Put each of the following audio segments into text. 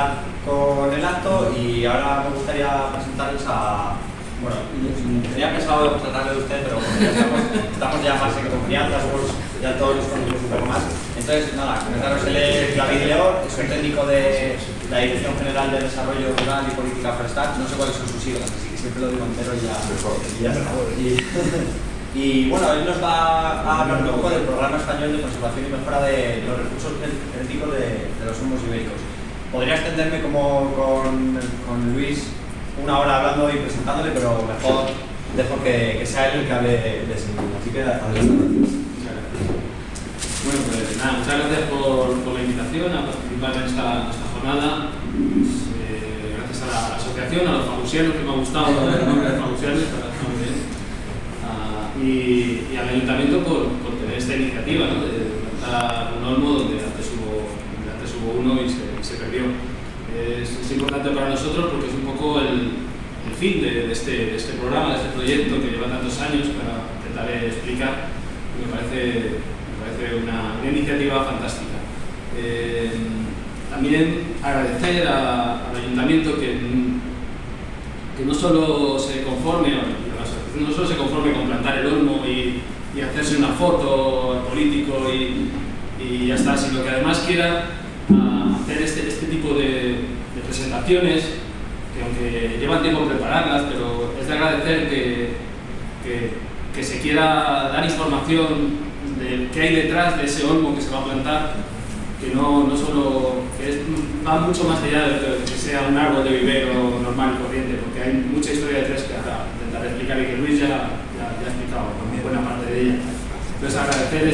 empezar con el acto y ahora me gustaría presentarles a... Bueno, tenía pensado tratarle de usted, pero ya estamos ya más en confianza, ya todos los conocemos un poco más. Entonces, nada, comentaros, él es David León, es un técnico de la Dirección General de Desarrollo Rural y Política Forestal. No sé cuáles son sus siglas, así que siempre lo digo entero y ya está. Y bueno, él nos va a hablar un poco del Programa Español de Conservación y Mejora de los Recursos Genéticos de los Olmos Ibéricos. Podría extenderme como con Luis una hora hablando y presentándole, pero mejor dejo que sea él el que hable de sí. Así que adelante. Muchas gracias. Bueno, pues nada, muchas gracias por la invitación a participar en esta jornada. Gracias a la asociación, a los fagusianos, que me ha gustado el nombre de fagusianos, muy bien. Y al ayuntamiento por tener esta iniciativa, ¿no? De plantar un olmo donde antes hubo uno y se perdió. Es importante para nosotros porque es un poco el fin de este programa, de este proyecto que lleva tantos años, para intentar explicar. Me parece una iniciativa fantástica. También agradecer al ayuntamiento que no solo se conforme con plantar el olmo y hacerse una foto político y ya está, sino que además quiera hacer este tipo de presentaciones, que aunque llevan tiempo prepararlas, pero es de agradecer que se quiera dar información de qué hay detrás de ese olmo que se va a plantar, que no solo va mucho más allá de que sea un árbol de vivero normal y corriente, porque hay mucha historia detrás que intentar explicar y que Luis ya ha explicado buena parte de ella. Entonces agradecer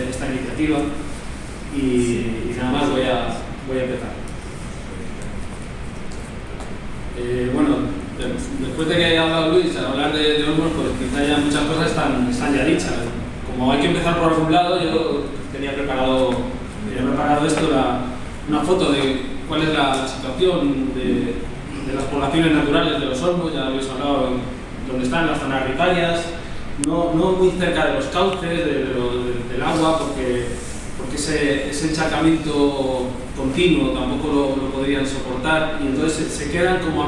esta iniciativa y nada más voy a empezar. Bueno, después de que haya hablado Luis a hablar de olmos, pues quizá ya muchas cosas están ya dichas. Como hay que empezar por algún lado, yo tenía preparado esto, una foto de cuál es la situación de las poblaciones naturales de los olmos. Ya habéis hablado dónde están las zonas riparias, no muy cerca de los cauces, del agua, porque ese encharcamiento continuo tampoco lo podrían soportar, y entonces se quedan como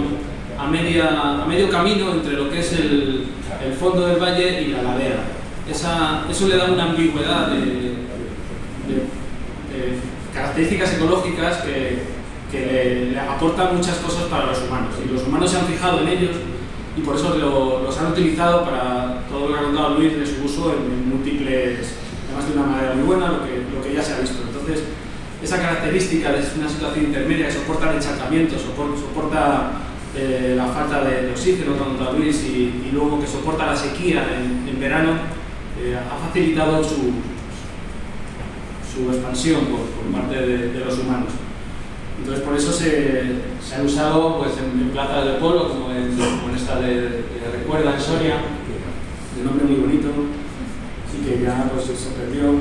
a medio camino entre lo que es el fondo del valle y la ladera. Eso le da una ambigüedad de características ecológicas que le aportan muchas cosas para los humanos, y los humanos se han fijado en ellos y por eso los han utilizado para todo lo que ha contado Luis de su uso en múltiples, además de una manera muy buena, lo que ya se ha visto. Entonces, esa característica de una situación intermedia que soporta el encharcamiento, soporta la falta de oxígeno, como contado Luis, y luego que soporta la sequía en verano, ha facilitado su expansión por parte de los humanos. Entonces, por eso se han usado pues, en plazas de pueblo, como en esta de Recuerda, en Soria, de nombre muy bonito, y que ya pues, se perdió.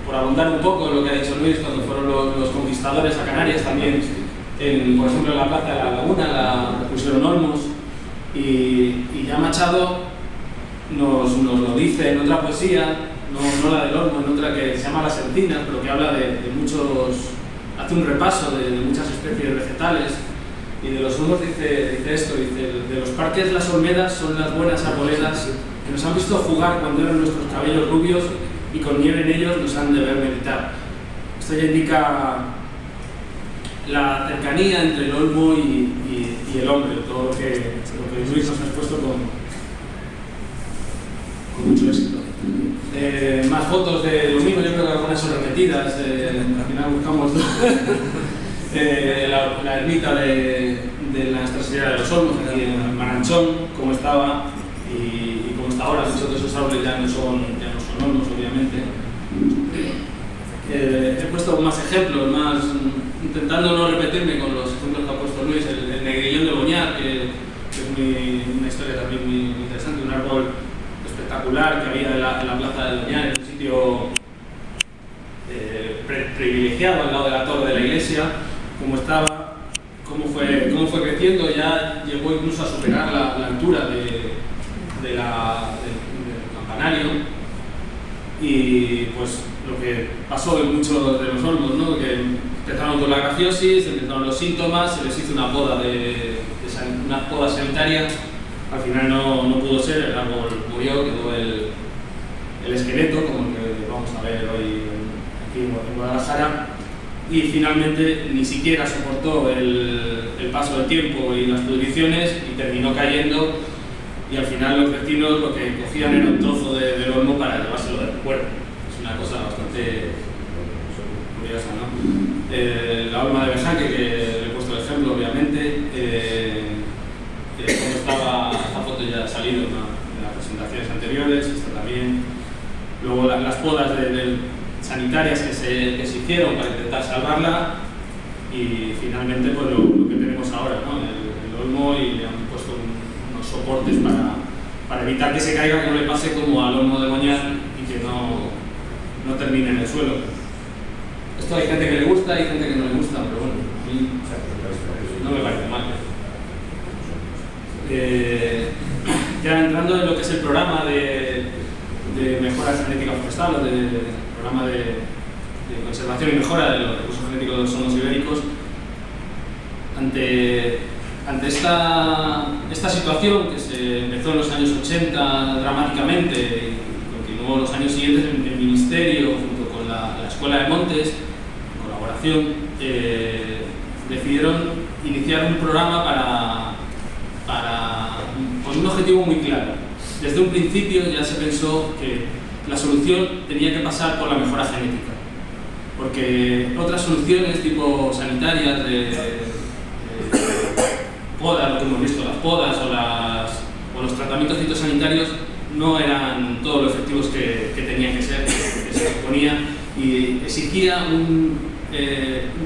Por abundar un poco en lo que ha dicho Luis, cuando fueron los conquistadores a Canarias, también, por ejemplo, en la Plaza de la Laguna, la pusieron olmos, y ya Machado nos lo dice en otra poesía, no la del olmo, en otra que se llama Las Encinas, pero que habla de muchos, hace un repaso de muchas especies vegetales, y de los olmos dice esto, de los parques las olmedas son las buenas arboledas que nos han visto jugar cuando eran nuestros cabellos rubios, y con nieve en ellos nos han de ver meditar. Esto ya indica la cercanía entre el olmo y el hombre, todo lo que Luis nos ha expuesto con mucho éxito. Más fotos de lo mismo, yo creo que algunas son repetidas, al final buscamos la ermita de la Nuestra Señora de los Olmos, aquí en Maranchón, cómo estaba y cómo está ahora. Muchos de esos árboles ya no son olmos, obviamente. He puesto más ejemplos, intentando no repetirme con los ejemplos que ha puesto Luis, el negrillón de Boñar, que es una historia también muy interesante, un árbol espectacular que había en la plaza de Doñar, en un sitio privilegiado al lado de la torre de la iglesia, cómo estaba, cómo fue creciendo, ya llegó incluso a superar la altura del campanario, y pues lo que pasó en muchos de los olmos, ¿no? Que Empezaron con la grafiosis, empezaron los síntomas, se les hizo una poda una poda sanitaria. Al final no pudo ser, el árbol murió, quedó el esqueleto, como el que vamos a ver hoy aquí en Guadalajara, y finalmente ni siquiera soportó el paso del tiempo y las pudriciones y terminó cayendo, y al final los vecinos lo que cogían era un trozo del olmo para llevárselo del cuerpo. Es una cosa bastante curiosa, ¿no? La olma de Bejanque, que le he puesto el ejemplo, obviamente, como estaba, esta foto ya ha salido en las presentaciones anteriores, esta también. Luego las podas sanitarias que se hicieron para intentar salvarla, y finalmente pues lo que tenemos ahora, ¿no? El olmo, y le han puesto unos soportes para evitar que se caiga, que no le pase como al olmo de Goñar y que no termine en el suelo. Esto hay gente que le gusta, hay gente que no le gusta, pero bueno, a mí no me parece mal. Ya entrando en lo que es el programa de mejora genética forestal, o de programa de conservación y mejora de los recursos genéticos de los olmos ibéricos, ante esta situación que se empezó en los años 80 dramáticamente y continuó en los años siguientes, el Ministerio, junto con la Escuela de Montes, en colaboración, decidieron iniciar un programa con un objetivo muy claro. Desde un principio ya se pensó que la solución tenía que pasar por la mejora genética, porque otras soluciones tipo sanitarias de podas, lo que hemos visto, las podas o los tratamientos fitosanitarios, no eran todos los efectivos que tenían que ser, que se suponía, y exigía un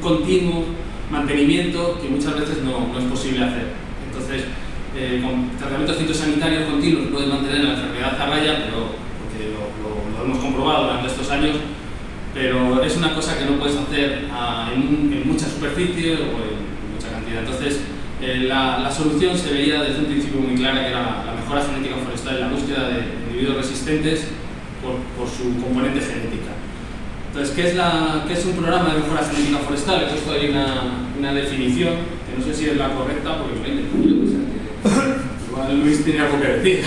continuo mantenimiento que muchas veces no es posible hacer. Entonces, con tratamientos fitosanitarios continuos puedes mantener la enfermedad a raya, porque lo hemos comprobado durante estos años, pero es una cosa que no puedes hacer en mucha superficie o en mucha cantidad. Entonces, la solución se veía desde un principio muy clara, que era la mejora genética forestal y la búsqueda de individuos resistentes por su componente genética. Entonces, ¿qué es un programa de mejora genética forestal? He puesto ahí una definición, que no sé si es la correcta, porque lo he entendido, o sea que igual Luis tiene algo que decir.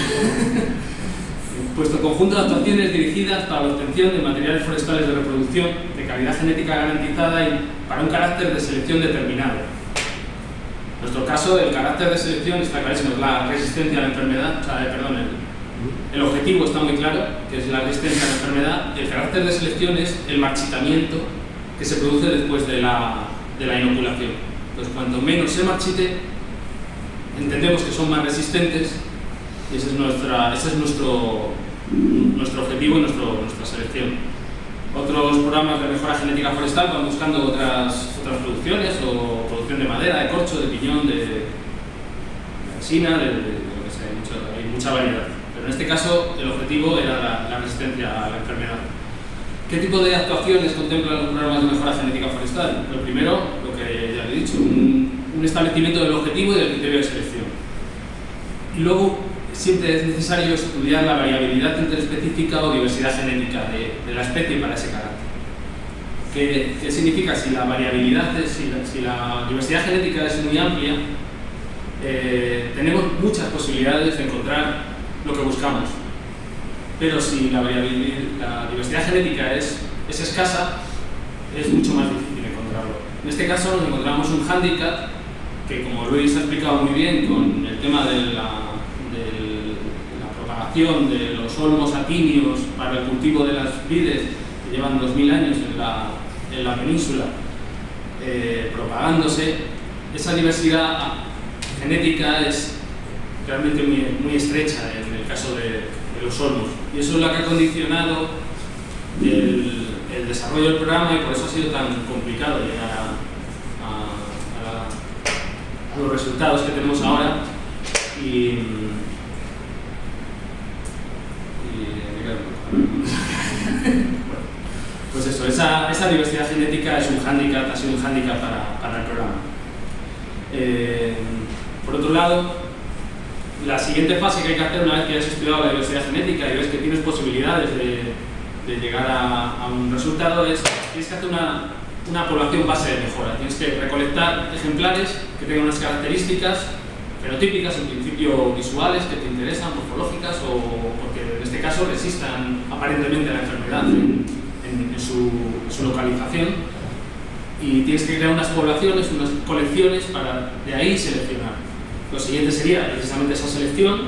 Puesto conjunto de actuaciones dirigidas para la obtención de materiales forestales de reproducción de calidad genética garantizada y para un carácter de selección determinado. En nuestro caso, el carácter de selección está clarísimo, es la resistencia a la enfermedad, el objetivo está muy claro, que es la resistencia a la enfermedad. El carácter de selección es el marchitamiento que se produce después de la inoculación. Entonces, cuanto menos se marchite, entendemos que son más resistentes, y ese es nuestro objetivo y nuestra selección. Otros programas de mejora genética forestal van buscando otras producciones, o producción de madera, de corcho, de piñón, de resina, de lo que sea, hay mucha variedad. Pero en este caso el objetivo era la resistencia a la enfermedad. ¿Qué tipo de actuaciones contemplan los programas de mejora genética forestal? Lo primero, lo que ya le he dicho, un establecimiento del objetivo y del criterio de selección. Y luego, siempre es necesario estudiar la variabilidad interespecífica o diversidad genética de la especie para ese carácter. ¿Qué significa? Si la variabilidad, si la diversidad genética es muy amplia, tenemos muchas posibilidades de encontrar lo que buscamos. Pero si la diversidad genética es escasa, es mucho más difícil encontrarlo. En este caso nos encontramos un hándicap que, como Luis ha explicado muy bien con el tema de la propagación de los olmos aquinios para el cultivo de las vides, que llevan 2000 años en la península propagándose, esa diversidad genética es realmente muy estrecha en el caso de los olmos, y eso es lo que ha condicionado el desarrollo del programa, y por eso ha sido tan complicado llegar a los resultados que tenemos ahora. Pues eso, esa diversidad genética es un hándicap, ha sido un hándicap para el programa. Por otro lado, la siguiente fase que hay que hacer una vez que hayas estudiado la diversidad genética y ves que tienes posibilidades de llegar a un resultado es, tienes que hacer una población base de mejora. Tienes que recolectar ejemplares que tengan unas características fenotípicas, en principio visuales, que te interesan, morfológicas, o porque en este caso resistan aparentemente a la enfermedad en su localización. Y tienes que crear unas poblaciones, unas colecciones para de ahí seleccionar. Lo siguiente sería precisamente esa selección,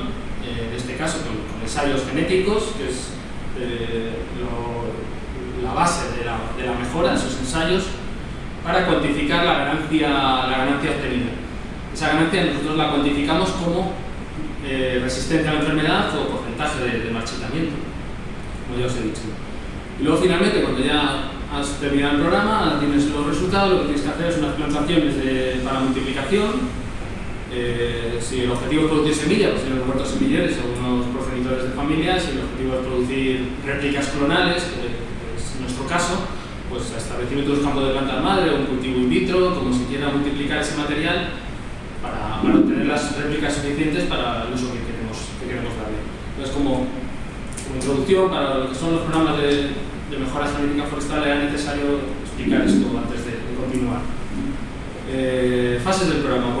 en este caso con ensayos genéticos, que es la base de la mejora, esos ensayos, para cuantificar la ganancia obtenida. Esa ganancia nosotros la cuantificamos como resistencia a la enfermedad o porcentaje de marchitamiento, como ya os he dicho. Y luego finalmente, cuando ya has terminado el programa, tienes los resultados, lo que tienes que hacer es unas plantaciones para multiplicación. Si el objetivo es producir semillas, pues tienes huertos semilleros o unos progenitores de familias. Si el objetivo es producir réplicas clonales, que es nuestro caso, pues establecimiento de un campo de plantas madre o un cultivo in vitro, como si quiera multiplicar ese material para obtener las réplicas suficientes para el uso que queremos darle. Entonces, como introducción para lo que son los programas de mejora genética forestal, era necesario explicar esto antes de continuar. Fases del programa,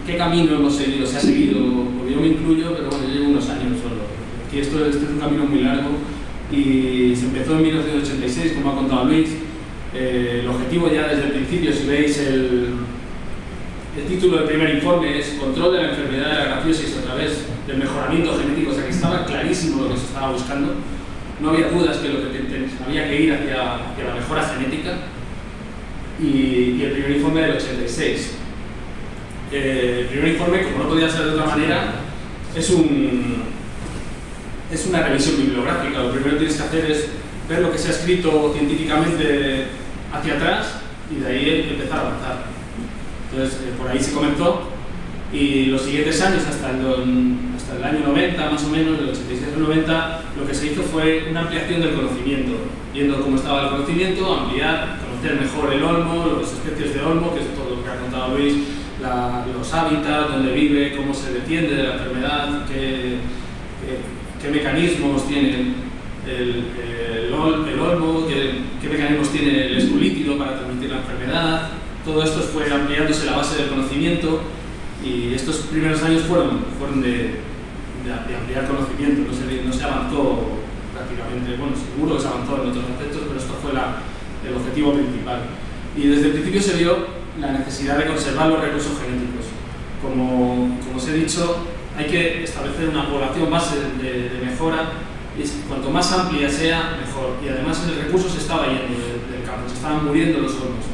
¿qué camino hemos seguido? Se ha seguido, porque yo me incluyo, pero bueno, yo llevo unos años solo. Aquí esto es un camino muy largo y se empezó en 1986, como ha contado Luis. El objetivo ya desde el principio, si veis el título del primer informe, es Control de la enfermedad de la grafiosis a través del mejoramiento genético, o sea que estaba clarísimo lo que se estaba buscando. No había dudas que había que ir hacia la mejora genética. Y el primer informe del 86. El primer informe, como no podía ser de otra manera, es una revisión bibliográfica. Lo primero que tienes que hacer es ver lo que se ha escrito científicamente hacia atrás y de ahí empezar a avanzar. Entonces, por ahí se comenzó y los siguientes años, hasta el año 90 más o menos, del 86 al 90, lo que se hizo fue una ampliación del conocimiento, viendo cómo estaba el conocimiento, ampliar, conocer mejor el olmo, las especies de olmo, que es todo lo que ha contado Luis, los hábitats, dónde vive, cómo se defiende de la enfermedad, qué mecanismos tiene el olmo, qué mecanismos tiene el esculítido para transmitir la enfermedad. Todo esto fue ampliándose la base del conocimiento y estos primeros años fueron de ampliar conocimiento, no se avanzó prácticamente, bueno, seguro que se avanzó en otros aspectos, pero esto fue el objetivo principal. Y desde el principio se vio la necesidad de conservar los recursos genéticos. Como os he dicho, hay que establecer una población base de mejora y cuanto más amplia sea, mejor. Y además el recurso se estaba yendo del campo, se estaban muriendo los olmos.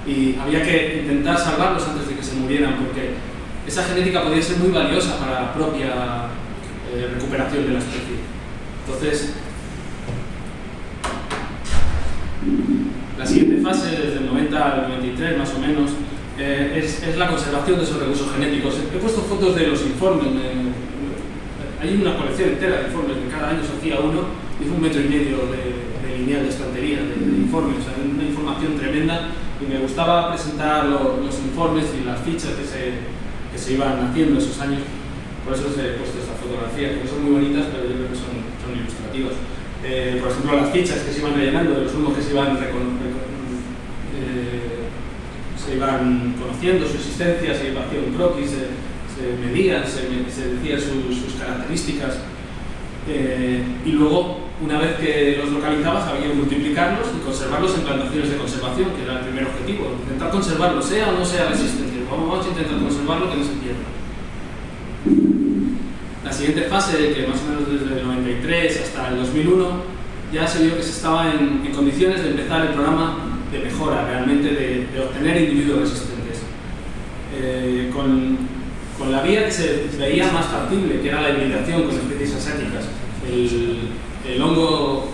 Y había que intentar salvarlos antes de que se murieran, porque esa genética podía ser muy valiosa para la propia recuperación de la especie. Entonces, la siguiente fase, desde el 90 al 93 más o menos, es la conservación de esos recursos genéticos. He puesto fotos de los informes. Hay una colección entera de informes, que cada año se hacía uno, hizo 1,5 metros de lineal de estantería de informes, o sea, una información tremenda, y me gustaba presentar los informes y las fichas que se iban haciendo esos años. Por eso os he puesto estas fotografías, que son muy bonitas, pero yo creo que son ilustrativas. Por ejemplo, las fichas que se iban rellenando de los olmos que se iban conociendo su existencia, se iba haciendo un croquis, se medían, se decían sus características. Y luego, una vez que los localizabas, había que multiplicarlos y conservarlos en plantaciones de conservación, que era el primer objetivo. Intentar conservarlos, sea o no sea resistente. Vamos a intentar conservarlo, que no se pierda. La siguiente fase, que más o menos desde el 93 hasta el 2001, ya se vio que se estaba en condiciones de empezar el programa de mejora, realmente de obtener individuos resistentes. Con la vía que se veía más factible, que era la hibridación con especies asiáticas. El hongo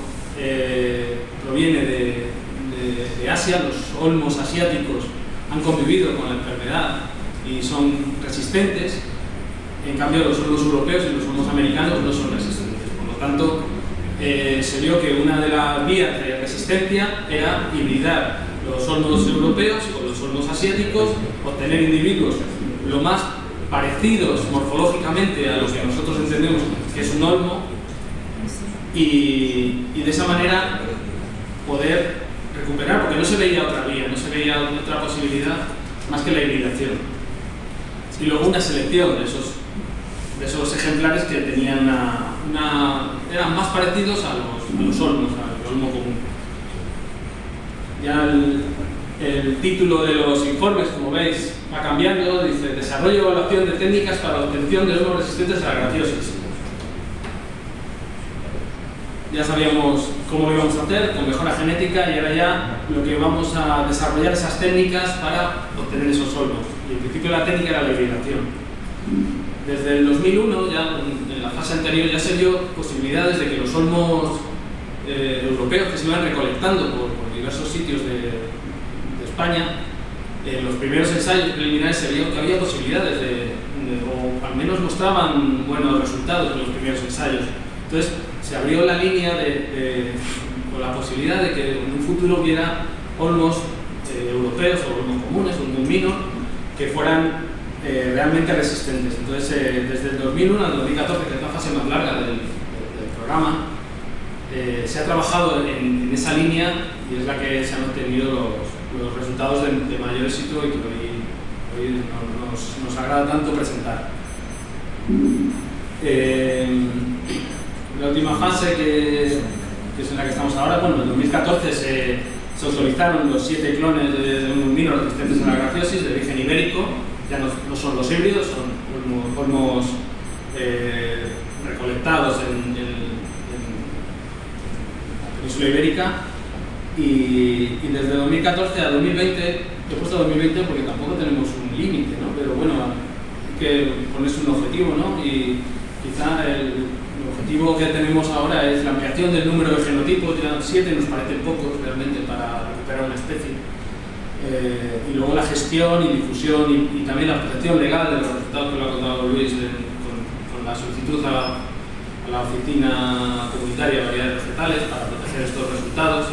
proviene de Asia, los olmos asiáticos han convivido con la enfermedad y son resistentes. En cambio, los olmos europeos y los olmos americanos no son resistentes. Por lo tanto, se vio que una de las vías de resistencia era hibridar los olmos europeos con los olmos asiáticos, obtener individuos lo más parecidos morfológicamente a los que nosotros entendemos que es un olmo, y de esa manera poder recuperar, porque no se veía otra vía, no se veía otra posibilidad más que la hibridación. Y luego una selección de esos ejemplares que tenían eran más parecidos a los olmos, al olmo común. Ya el título de los informes, como veis, va cambiando, dice desarrollo y evaluación de técnicas para la obtención de olmos resistentes a la grafiosis. Ya sabíamos cómo lo íbamos a hacer, con mejora genética, y ahora ya lo que vamos a desarrollar esas técnicas para obtener esos olmos. Y el principio de la técnica era la hibridación. Desde el 2001, ya en la fase anterior, ya se vio posibilidades de que los olmos europeos que se iban recolectando por diversos sitios de España, en los primeros ensayos preliminares se vio que había posibilidades o al menos mostraban buenos resultados en los primeros ensayos. Entonces se abrió la línea con la posibilidad de que en un futuro hubiera olmos europeos o olmos comunes, olmos minor, que fueran realmente resistentes. Entonces desde el 2001 al 2014, que es la fase más larga del programa, se ha trabajado en esa línea y es la que se han obtenido los resultados de mayor éxito y que hoy nos agrada tanto presentar. La última fase que es en la que estamos ahora, bueno, en 2014 se autorizaron los 7 clones de olmos minor resistentes a la grafiosis de origen ibérico. Ya no son los híbridos, son olmos recolectados en la península ibérica, y desde 2014 a 2020, he puesto 2020 porque tampoco tenemos un límite, ¿no? Pero bueno, hay que ponerse un objetivo, ¿no? Y quizá el objetivo que tenemos ahora es la ampliación del número de genotipos. Ya 7 nos parecen pocos realmente para recuperar una especie. Y luego la gestión y difusión y también la protección legal de los resultados que lo ha contado Luis con la solicitud a la Oficina Comunitaria de Variedades Vegetales para proteger estos resultados.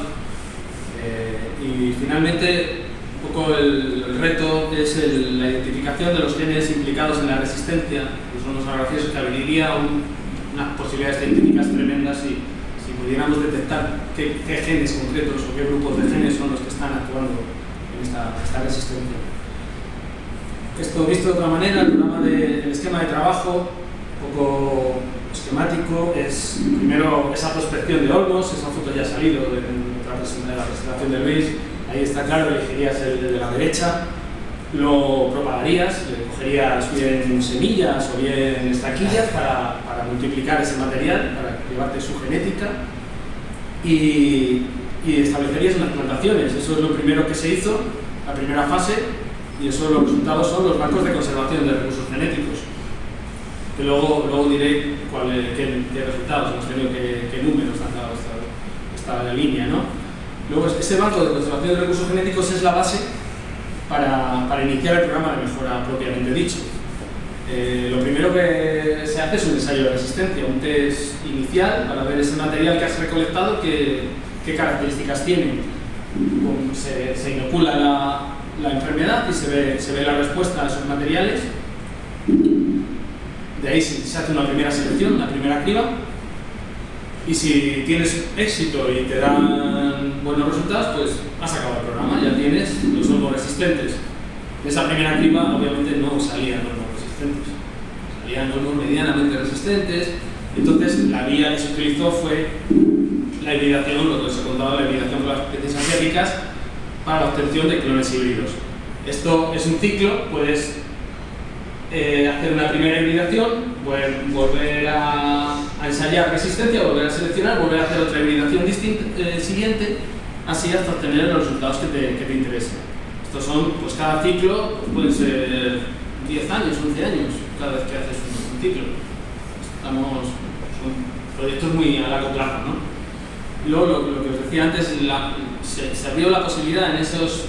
Y finalmente, un poco el reto es la identificación de los genes implicados en la resistencia, que son los agrafiosos, que abriría unas posibilidades científicas tremendas si pudiéramos detectar qué genes concretos o qué grupos de genes son los que están actuando en esta resistencia. Esto visto de otra manera, el esquema de trabajo, un poco esquemático, es primero esa prospección de olmos. Esa foto ya ha salido de la presentación de Luis. Ahí está claro, elegirías el de la derecha, lo propagarías, le cogerías bien semillas o bien estaquillas para multiplicar ese material, para llevarte su genética, y establecerías unas plantaciones. Eso es lo primero que se hizo, la primera fase, y eso los resultados son los bancos de conservación de recursos genéticos, que luego diré qué resultados hemos tenido, qué números han dado esta línea, ¿no? Luego, ese banco de conservación de recursos genéticos es la base para iniciar el programa de mejora propiamente dicho. Lo primero que se hace es un ensayo de resistencia, un test inicial para ver ese material que has recolectado, qué características tiene. Se inocula la enfermedad y se ve la respuesta a esos materiales. De ahí se hace una primera selección, una primera criba, y si tienes éxito y te dan buenos resultados, pues has acabado el programa, ya tienes los olmos resistentes. De esa primera criba obviamente no salían olmos resistentes, salían olmos medianamente resistentes. Entonces la vía que se utilizó fue la hibridación, lo que os he contado, la hibridación con las especies asiáticas para la obtención de clones híbridos. Esto es un ciclo, puedes hacer una primera hibridación, volver a ensayar resistencia, volver a seleccionar, volver a hacer otra hibridación siguiente, así hasta obtener los resultados que te interesen. Estos son, pues cada ciclo pueden ser 10 años, 11 años, cada vez que haces un ciclo. Son proyectos muy a largo plazo, ¿no? Y luego lo que os decía antes, se abrió la posibilidad en esos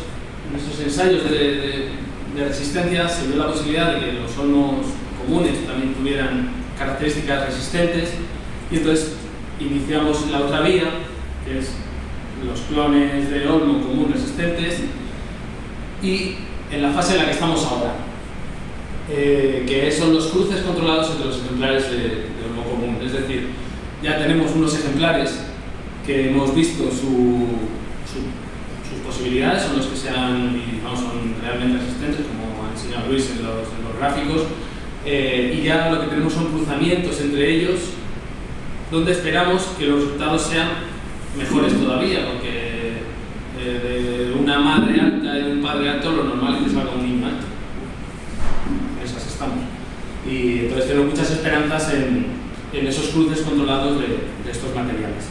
ensayos de resistencia, se vio la posibilidad de que los olmos comunes también tuvieran características resistentes, y entonces iniciamos la otra vía, que es los clones de olmo común resistentes, y en la fase en la que estamos ahora, que son los cruces controlados entre los ejemplares de olmo común. Es decir, ya tenemos unos ejemplares que hemos visto su posibilidades son los que sean, digamos, son realmente resistentes, como ha enseñado Luis en los gráficos, y ya lo que tenemos son cruzamientos entre ellos, donde esperamos que los resultados sean mejores todavía, porque de una madre alta y de un padre alto lo normal es que salga un niño alto. En esas estamos. Y entonces tengo muchas esperanzas en esos cruces controlados de estos materiales.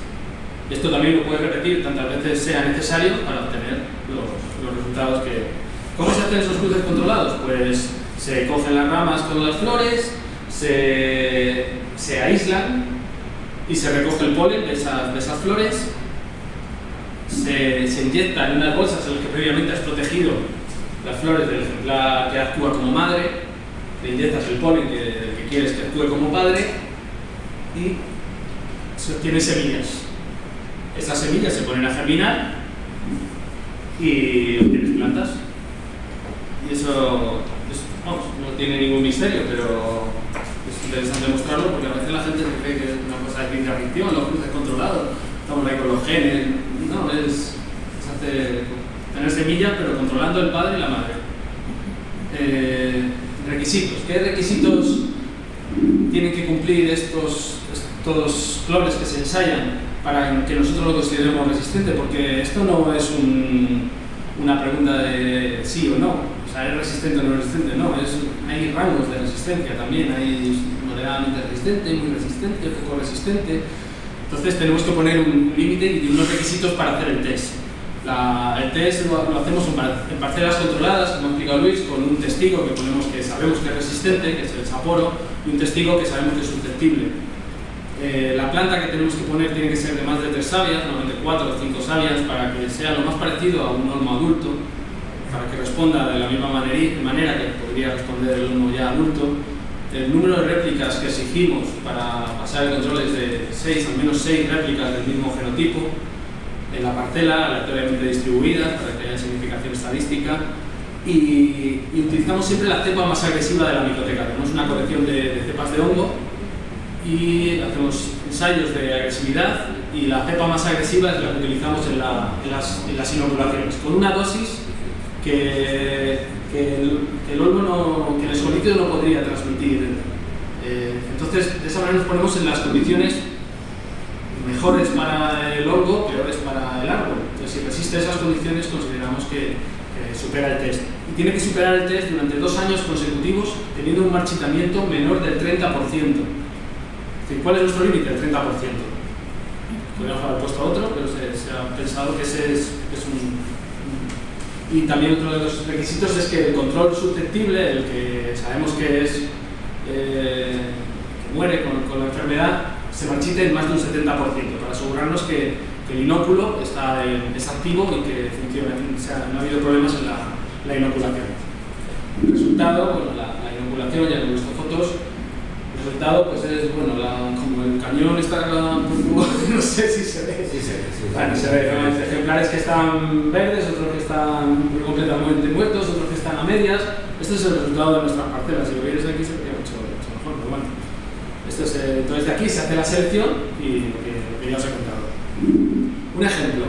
Esto también lo puedes repetir tantas veces sea necesario para obtener los resultados que... ¿Cómo se hacen esos cruces controlados? Pues se cogen las ramas con las flores, se aíslan y se recoge el polen de esas flores, se inyecta en unas bolsas en las que previamente has protegido las flores del ejemplar que actúa como madre, le inyectas el polen que quieres que actúe como padre y se obtienen semillas. Esas semillas se ponen a germinar y obtienes plantas. Y eso vamos, no tiene ningún misterio, pero es interesante mostrarlo porque a veces la gente se cree que es una cosa de ciencia ficción, los cruces controlados, estamos ahí con los genes. No, es tener semillas, pero controlando el padre y la madre. Requisitos. ¿Qué requisitos tienen que cumplir estos clones que se ensayan para que nosotros lo consideremos resistente? Porque esto no es una pregunta de sí o no, o sea, ¿es resistente o no resistente? No, hay rangos de resistencia también, hay moderadamente resistente, muy resistente, poco resistente. Entonces tenemos que poner un límite y unos requisitos para hacer el test. El test lo hacemos en parcelas controladas, como ha explicado Luis, con un testigo que ponemos que sabemos que es resistente, que es el saporo, y un testigo que sabemos que es susceptible. La planta que tenemos que poner tiene que ser de más de 3 sabias, normalmente 4 o 5 sabias, para que sea lo más parecido a un olmo adulto, para que responda de la misma manera que podría responder el olmo ya adulto. El número de réplicas que exigimos para pasar el control es de 6, al menos 6 réplicas del mismo genotipo, en la parcela aleatoriamente distribuidas para que haya significación estadística, y utilizamos siempre la cepa más agresiva de la micoteca. Tenemos una colección de cepas de hongo y hacemos ensayos de agresividad, y la cepa más agresiva es la que utilizamos en las inoculaciones, con una dosis que el escolítido no podría transmitir. Entonces, de esa manera nos ponemos en las condiciones mejores para el hongo, peores para el árbol. Entonces, si resiste esas condiciones, consideramos que supera el test. Y tiene que superar el test durante 2 años consecutivos, teniendo un marchitamiento menor del 30%. ¿Cuál es nuestro límite? El 30%. Podríamos haber puesto otro, pero se ha pensado que ese es un... Y también otro de los requisitos es que el control susceptible, el que sabemos que que muere con la enfermedad, se marchite en más de un 70%, para asegurarnos que el inóculo es activo y que funciona, o sea, no ha habido problemas en la inoculación. El resultado, bueno, la inoculación, ya hemos visto fotos. El resultado pues es, bueno, como el cañón está, no sé si se ve. Sí, se ve. Sí, bueno, se ve, ¿no? Ejemplares que están verdes, otros que están completamente muertos, otros que están a medias. Este es el resultado de nuestras parcelas. Si lo vierais aquí se vería mucho mejor, pero bueno. Entonces de aquí se hace la selección y lo que ya os he contado. Un ejemplo.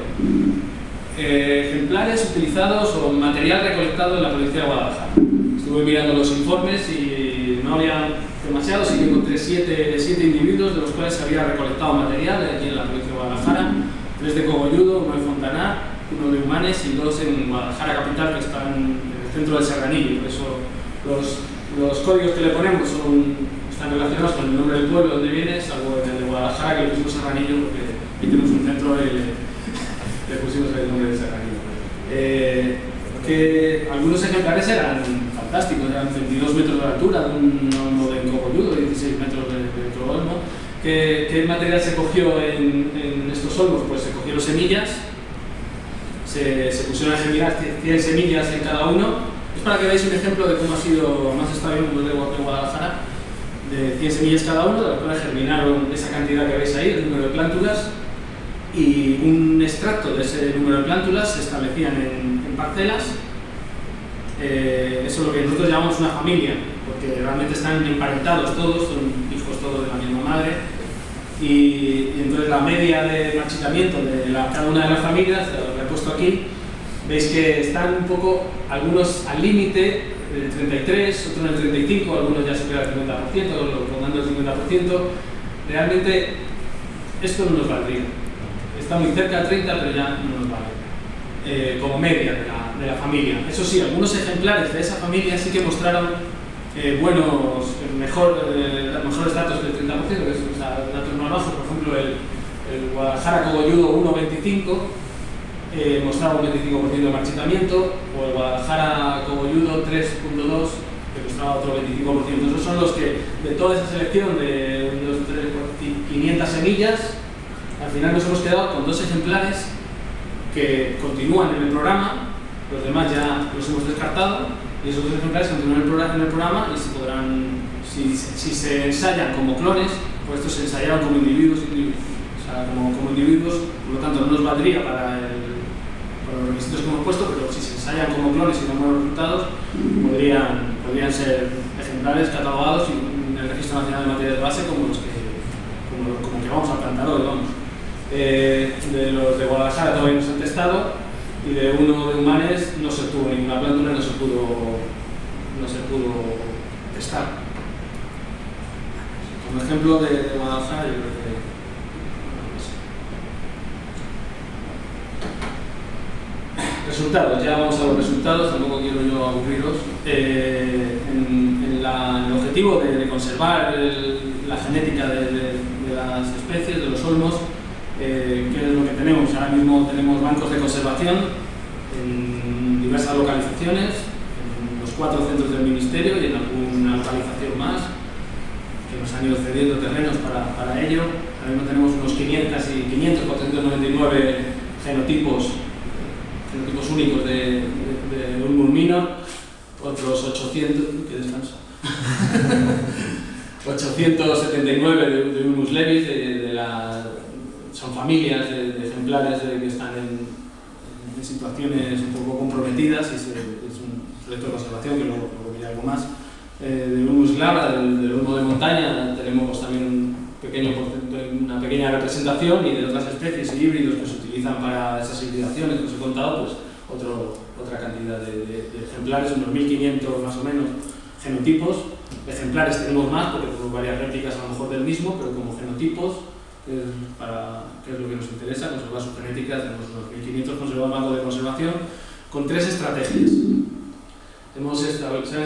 Ejemplares utilizados o material recolectado en la provincia de Guadalajara. Estuve mirando los informes y no había demasiado, sí que encontré 7 individuos de los cuales se había recolectado material aquí en la provincia de Guadalajara, 3 de Cogolludo, 1 de Fontanar, 1 de Humanes y 2 en Guadalajara capital, que están en el centro del Serranillo. Por eso los códigos que le ponemos están relacionados con el nombre del pueblo donde viene, salvo en el de Guadalajara, que le pusimos Serranillo porque ahí tenemos un centro y le pusimos el nombre de Serranillo. Que algunos ejemplares eran fantásticos, eran 22 metros de altura de un olmo de Cogolludo, 16 metros de otro olmo. ¿Qué material se cogió en estos olmos? Pues se cogieron semillas, se pusieron a germinar 100 semillas en cada uno. Es para que veáis un ejemplo de cómo ha sido, más está bien de Guadalajara, de 100 semillas cada uno, de las cuales germinaron esa cantidad que veis ahí, el número de plántulas, y un extracto de ese número de plántulas se establecían en parcelas. Eso es lo que nosotros llamamos una familia, porque realmente están emparentados todos, son hijos todos de la misma madre, y entonces la media de marchitamiento de cada una de las familias, lo que he puesto aquí, veis que están un poco, algunos al límite, el 33, otros en el 35, algunos ya superan el 50%, rondando el 50%. Realmente esto no nos valdría. Está muy cerca del 30, pero ya no nos vale. Como media de la familia. Eso sí, algunos ejemplares de esa familia sí que mostraron mejores datos que el 30%, que es datos más bajos. Por ejemplo, el Guadalajara Cogolludo 1,25 mostraba un 25% de marchitamiento, o el Guadalajara Cogolludo 3,2 que mostraba otro 25%. Esos son los que, de toda esa selección de 500 semillas, al final nos hemos quedado con 2 ejemplares que continúan en el programa, los demás ya los hemos descartado, y esos 2 ejemplares continúan en el programa y se podrán, si se ensayan como clones, pues estos se ensayaron como individuos, como individuos, por lo tanto no nos valdría para los requisitos que hemos puesto, pero si se ensayan como clones y no buenos resultados, podrían ser ejemplares catalogados en el Registro Nacional de Materias de Base como que vamos a plantar hoy, vamos. De los de Guadalajara todavía no se han testado, y de uno de Humanes no se tuvo ninguna plantula, no se pudo testar. Como ejemplo de Guadalajara, yo creo que resultados, ya vamos a los resultados, tampoco quiero yo aburriros. En el objetivo de conservar la genética de las especies, de los olmos, ¿qué es lo que tenemos? Ahora mismo tenemos bancos de conservación en diversas localizaciones, en los 4 centros del Ministerio y en alguna localización más, que nos han ido cediendo terrenos para ello. Ahora mismo tenemos unos 499 genotipos únicos de Ulmus minor, otros 800, ¿qué descanso? 879 de Ulmus levis, son familias de ejemplares que están en situaciones un poco comprometidas, y es un proyecto de conservación, que luego diré algo más. De Ulmus glabra, del olmo de montaña, tenemos también una pequeña representación, y de otras especies y híbridos que se utilizan para esas hibridaciones que os he contado, pues otra cantidad de ejemplares, unos 1500 más o menos genotipos. Ejemplares tenemos más porque tenemos varias réplicas a lo mejor del mismo, pero como genotipos, que es lo que nos interesa, conservar su genética, tenemos unos 1500 conservados en banco de conservación, con 3 estrategias.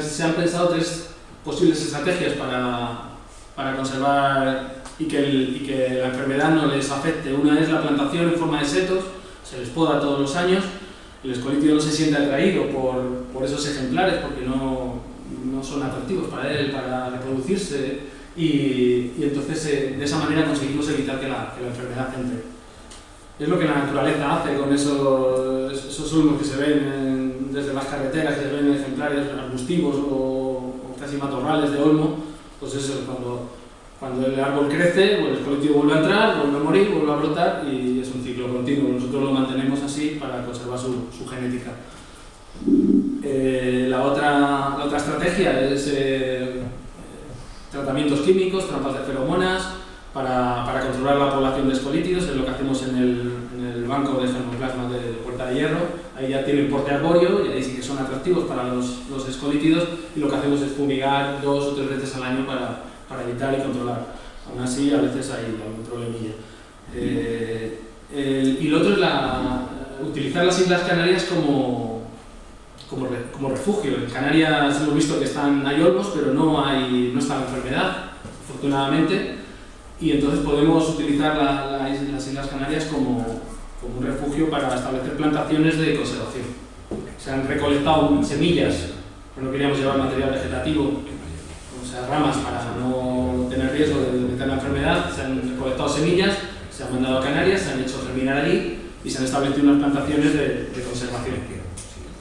Se han pensado 3 posibles estrategias para conservar y que la enfermedad no les afecte. Una es la plantación en forma de setos, se les poda todos los años, el escolitio no se siente atraído por esos ejemplares porque no son atractivos para él, para reproducirse, y entonces de esa manera conseguimos evitar que la enfermedad entre. Es lo que la naturaleza hace con esos olmos que se ven desde las carreteras, que se ven ejemplares arbustivos o casi matorrales de olmo. Pues eso, cuando el árbol crece, pues el escolitio vuelve a entrar, vuelve a morir, vuelve a brotar, y es un ciclo continuo. Nosotros lo mantenemos así para conservar su genética. La otra estrategia es tratamientos químicos, trampas de feromonas, para controlar la población de escolítidos. Es lo que hacemos en el banco de germoplasma de Puerta de Hierro. Ahí ya tienen porte arbóreo, y ahí sí que son atractivos para los escolítidos, y lo que hacemos es fumigar 2 o 3 veces al año para evitar y controlar. Aún así, a veces hay algún problemilla. Y lo otro es utilizar las Islas Canarias como refugio. En Canarias hemos visto que hay olmos, pero no está la enfermedad, afortunadamente, y entonces podemos utilizar las Islas Canarias como un refugio para establecer plantaciones de conservación. Se han recolectado semillas, pero no queríamos llevar material vegetativo, o sea, ramas, para no tener riesgo de meter la enfermedad. Se han recolectado semillas, se han mandado a Canarias, se han hecho germinar allí y se han establecido unas plantaciones de conservación.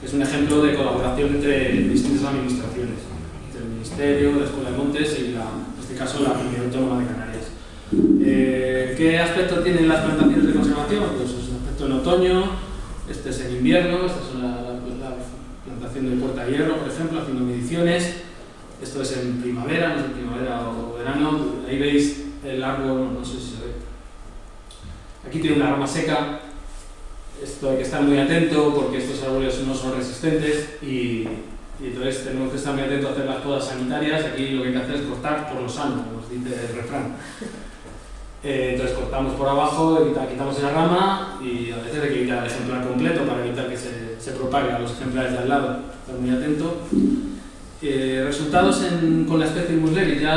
Es un ejemplo de colaboración entre distintas administraciones, entre el Ministerio, la Escuela de Montes y, en este caso, la Comunidad Autónoma de Canarias. ¿Qué aspecto tienen las plantaciones de conservación? Pues es un aspecto en otoño, este es en invierno, esta es la plantación de Puerta de Hierro, por ejemplo, haciendo mediciones. Esto es en primavera, no sé, primavera o verano. Ahí veis el árbol, no sé si se ve. Aquí tiene una rama seca. esto hay que estar muy atento porque estos árboles no son resistentes y entonces tenemos que estar muy atentos a hacer las podas sanitarias. Aquí lo que hay que hacer es cortar por lo sano, como nos dice el refrán. Entonces cortamos por abajo, quitamos esa rama y a veces hay que quitar el ejemplar completo para evitar que se propague a los ejemplares de al lado. Estar muy atento. Resultados con la especie Ulmus levis, ya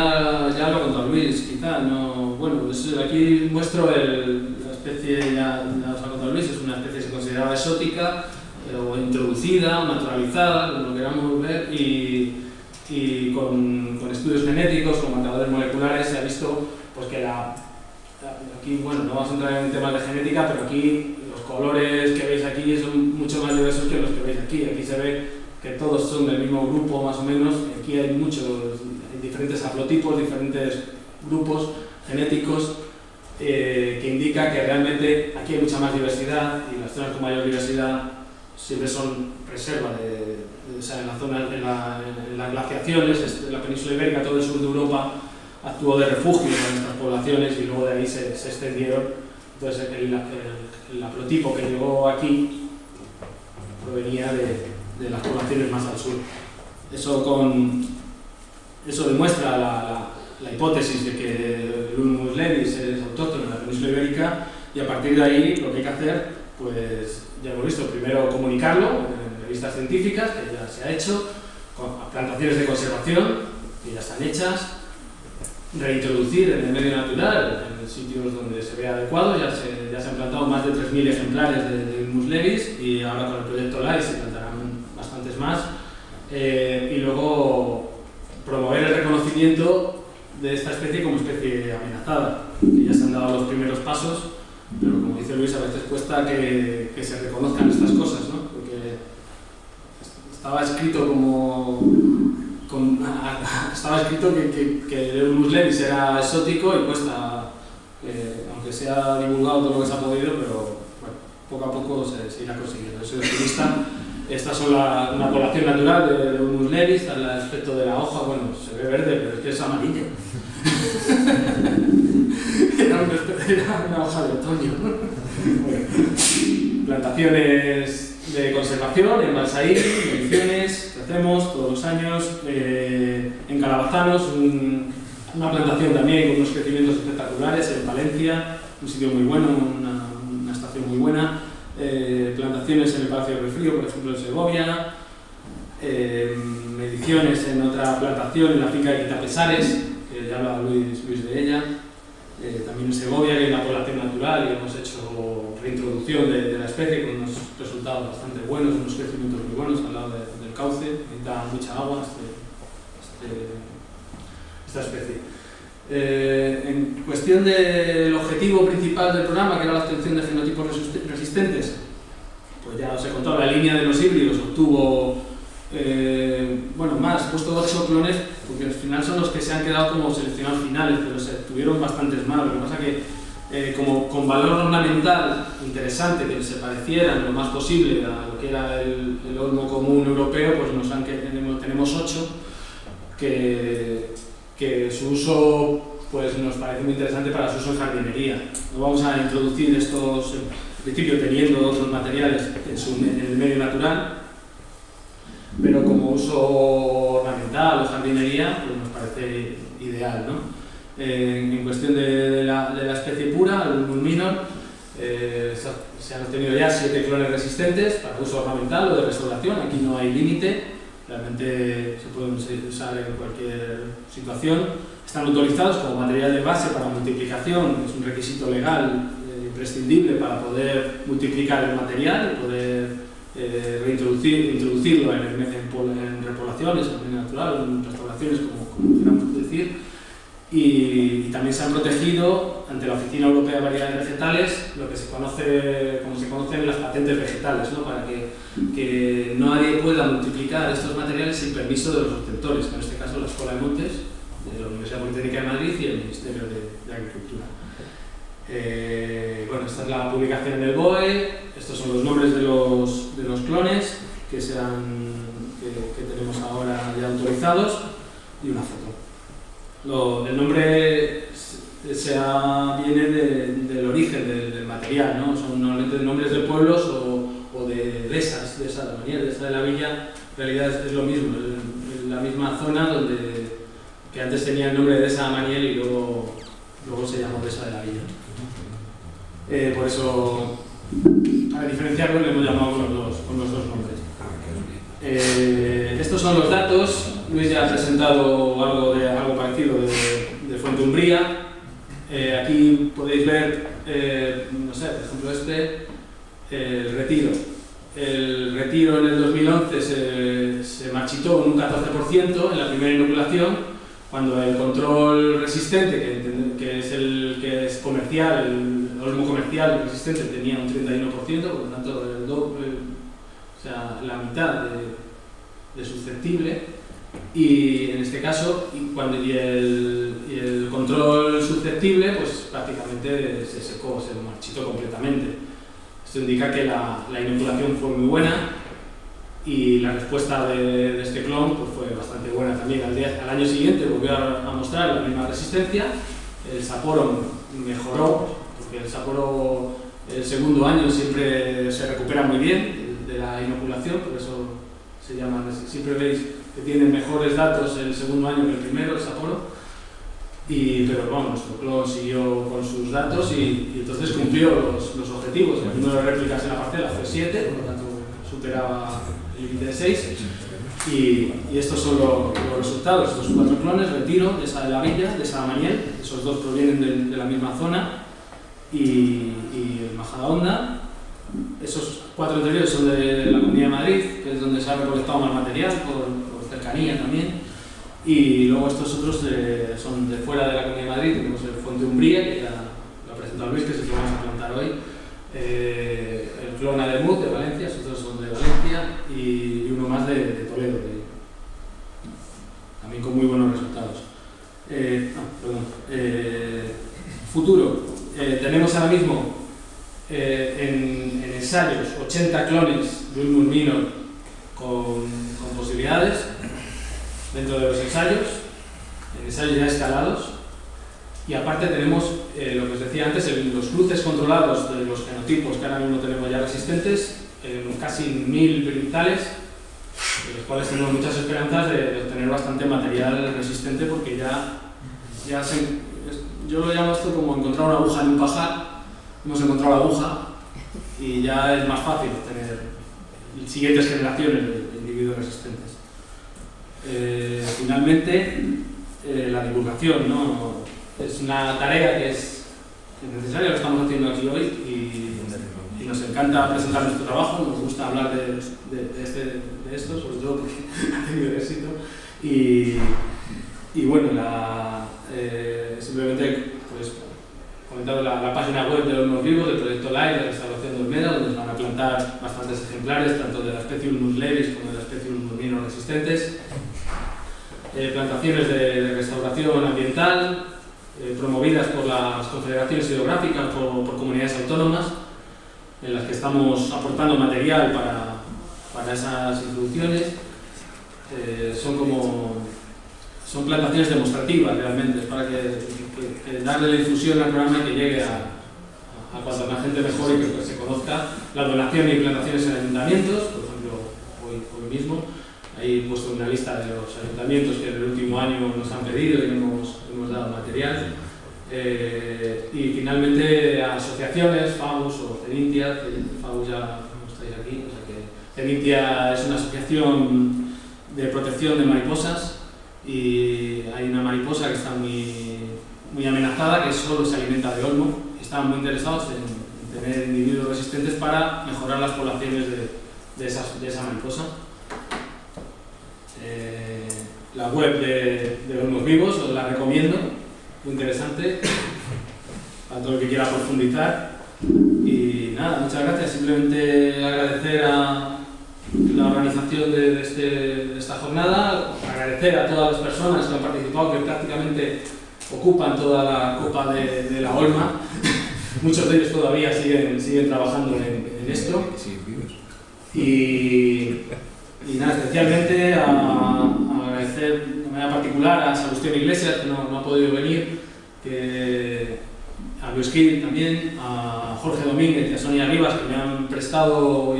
lo ha contado Luis, quizá no. Bueno, pues aquí muestro la especie, ya os ha contado Luis, es una especie que se consideraba exótica o introducida o naturalizada, como lo queramos ver, y con estudios genéticos, con marcadores moleculares, se ha visto pues, que aquí, bueno, no vamos a entrar en temas de genética, pero aquí los colores que veis aquí son mucho más diversos que los que veis aquí. Aquí se ve que todos son del mismo grupo más o menos, aquí hay diferentes haplotipos, diferentes grupos genéticos que indica que realmente aquí hay mucha más diversidad y las zonas con mayor diversidad siempre son reserva en la zona, en las glaciaciones, en la península ibérica, todo el sur de Europa actuó de refugio para estas poblaciones y luego de ahí se extendieron. Entonces el haplotipo que llegó aquí provenía de las poblaciones más al sur. Eso demuestra la hipótesis de que el Ulmus levis es autóctono en la península ibérica y a partir de ahí lo que hay que hacer, pues ya hemos visto, primero comunicarlo en revistas científicas, que ya se ha hecho, con plantaciones de conservación, que ya están hechas, reintroducir en el medio natural, en sitios donde se vea adecuado, ya se han plantado más de 3.000 ejemplares de Ulmus levis y ahora con el proyecto LIFE se plantarán bastantes más, y luego promover el reconocimiento de esta especie como especie amenazada, que ya se han dado los primeros pasos, pero como dice Luis, a veces cuesta que se reconozcan estas cosas, ¿no? Porque estaba escrito que el Ulmus levis era exótico y cuesta, aunque se ha divulgado todo lo que se ha podido, pero bueno, poco a poco se irá consiguiendo. Yo soy optimista. Estas son una población natural de Ulmus levis, está el aspecto de la hoja, bueno, se ve verde, pero es que es amarilla. Era una hoja de otoño. Bueno, plantaciones de conservación en Balsaín, mediciones que hacemos todos los años, en Calabazanos, una plantación también con unos crecimientos espectaculares en Palencia, un sitio muy bueno, una estación muy buena. Plantaciones en el Palacio del Frío, por ejemplo en Segovia, mediciones en otra plantación en la finca de Quitapesares, que ya hablaba Luis de ella, también en Segovia, que hay una población natural y hemos hecho reintroducción de la especie con unos resultados bastante buenos, unos crecimientos muy buenos al lado del cauce, necesita mucha agua esta especie. En cuestión del objetivo principal del programa, que era la obtención de fenotipos resistentes, pues ya os he contado, la línea de los híbridos obtuvo, puesto 8 clones, porque al final son los que se han quedado como seleccionados finales, pero se tuvieron bastantes más. Lo que pasa que, como con valor ornamental interesante, que se parecieran lo más posible a lo que era el olmo común europeo, pues tenemos 8 que su uso pues nos parece muy interesante para su uso en jardinería. No vamos a introducir estos, en principio teniendo otros materiales en el medio natural, pero como uso ornamental o jardinería, pues nos parece ideal, ¿no? En cuestión de la especie pura, el Ulmus minor, se han obtenido ya 7 clones resistentes para uso ornamental o de restauración. Aquí no hay límite, realmente se pueden usar en cualquier situación. Están autorizados como material de base para multiplicación, es un requisito legal imprescindible para poder multiplicar el material y poder introducirlo en repoblaciones, en medio natural, en restauraciones, como queramos decir. Y también se han protegido ante la Oficina Europea de Variedades Vegetales lo que se conoce, como se conocen las patentes vegetales, ¿no? Para que nadie pueda multiplicar estos materiales sin permiso de los obtentores, que en este caso la Escuela de Montes de la Universidad Politécnica de Madrid y el Ministerio de Agricultura. Esta es la publicación en el BOE, estos son los nombres de los clones que tenemos ahora ya autorizados y una foto. El nombre viene del origen del material, ¿no? Son normalmente nombres de pueblos o esa de la Maniel, esa de la Villa, en realidad es lo mismo, es la misma zona que antes tenía el nombre de esa Maniel y luego se llamó de esa de la Villa. Por eso, para diferenciarlo, le hemos llamado con los dos nombres. Estos son los datos. Luis ya ha presentado algo parecido de Fuente Umbría. Aquí podéis ver, no sé, por ejemplo el retiro. El retiro en el 2011 se marchitó en un 14% en la primera inoculación, cuando el control resistente, que es el que es comercial, el olmo comercial resistente, tenía un 31%, por lo tanto el doble, o sea, la mitad de susceptible. Y en este caso, el control susceptible, pues prácticamente se secó, se marchitó completamente. Esto indica que la inoculación fue muy buena y la respuesta de este clon pues fue bastante buena también. Al año siguiente volvió a mostrar la misma resistencia. El Sapporo mejoró, porque el Sapporo el segundo año siempre se recupera muy bien de la inoculación, por eso se llama, siempre veis que tiene mejores datos el segundo año que el primero, el Sapporo. Pero bueno, nuestro clon siguió con sus datos y entonces cumplió los objetivos. El número de réplicas en la parcela fue 7, por lo tanto superaba el límite de 6. Y estos son los resultados. Estos 4 clones, Retiro, de esa de la Villa, de esa Maniel, esos 2 provienen de la misma zona, y el Majadahonda. Esos 4 anteriores son de la Comunidad de Madrid, que es donde se ha recolectado más material, por cercanía también. Y luego estos otros son de fuera de la Comunidad de Madrid. Tenemos el Fuente Umbría, que ya lo ha presentado Luis, que es el que vamos a plantar hoy. El clon Adelmut de Valencia, esos otros son de Valencia, y uno más de Toledo, también con muy buenos resultados. Futuro. Tenemos ahora mismo en ensayos 80 clones de Ulmus minor con posibilidades dentro de los ensayos ya escalados, y aparte tenemos lo que os decía antes, los cruces controlados de los genotipos que ahora mismo tenemos ya resistentes, casi 1000 brintales, de los cuales tenemos muchas esperanzas de obtener bastante material resistente, porque yo lo llamo esto como encontrar una aguja en un pajar. Hemos encontrado la aguja y ya es más fácil obtener siguientes generaciones de individuos resistentes. Finalmente, la divulgación, ¿no? Es una tarea que es necesaria, lo estamos haciendo aquí hoy, y nos encanta presentar nuestro trabajo, nos gusta hablar de esto, sobre todo porque ha tenido éxito. Y bueno, simplemente pues, comentar la página web de los Ulmus vivos, del proyecto LIFE de restauración de Olmeda, donde se van a plantar bastantes ejemplares, tanto de la especie Ulmus levis como de la especie Ulmus minor resistentes. Plantaciones de restauración ambiental, promovidas por las confederaciones hidrográficas, por comunidades autónomas, en las que estamos aportando material para esas introducciones. Son plantaciones demostrativas realmente, para que darle la difusión al programa y que llegue a cuanta más gente mejor y que se conozca. La donación y plantaciones en ayuntamientos, por ejemplo, hoy mismo. Ahí he puesto una lista de los ayuntamientos que en el último año nos han pedido y hemos dado material. Y finalmente a asociaciones, FAUS o Cenintia. FAUS ya no estáis aquí, o sea que Cenintia es una asociación de protección de mariposas, y hay una mariposa que está muy amenazada, que solo se alimenta de olmo. Están muy interesados en tener individuos resistentes para mejorar las poblaciones de esa mariposa. La web de Olmos Vivos os la recomiendo, muy interesante para todo el que quiera profundizar. Y nada, muchas gracias. Simplemente agradecer a la organización de esta jornada, agradecer a todas las personas que han participado, que prácticamente ocupan toda la copa de la Olma. Muchos de ellos todavía siguen trabajando en esto. Y nada, especialmente agradecer de manera particular a Salustión Iglesias, que no ha podido venir, a Luis Gil también, a Jorge Domínguez y a Sonia Rivas, que me han prestado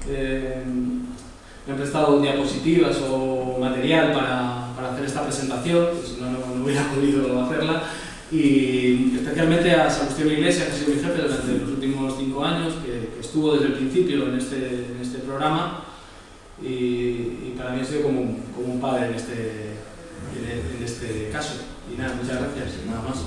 me han prestado diapositivas o material para hacer esta presentación, que si no, no hubiera podido hacerla. Y especialmente a Salustiano Iglesias, que ha sido mi jefe durante los últimos 5 años, que estuvo desde el principio en este programa, y para mí ha sido como un padre en este caso. Y nada, muchas gracias, nada más.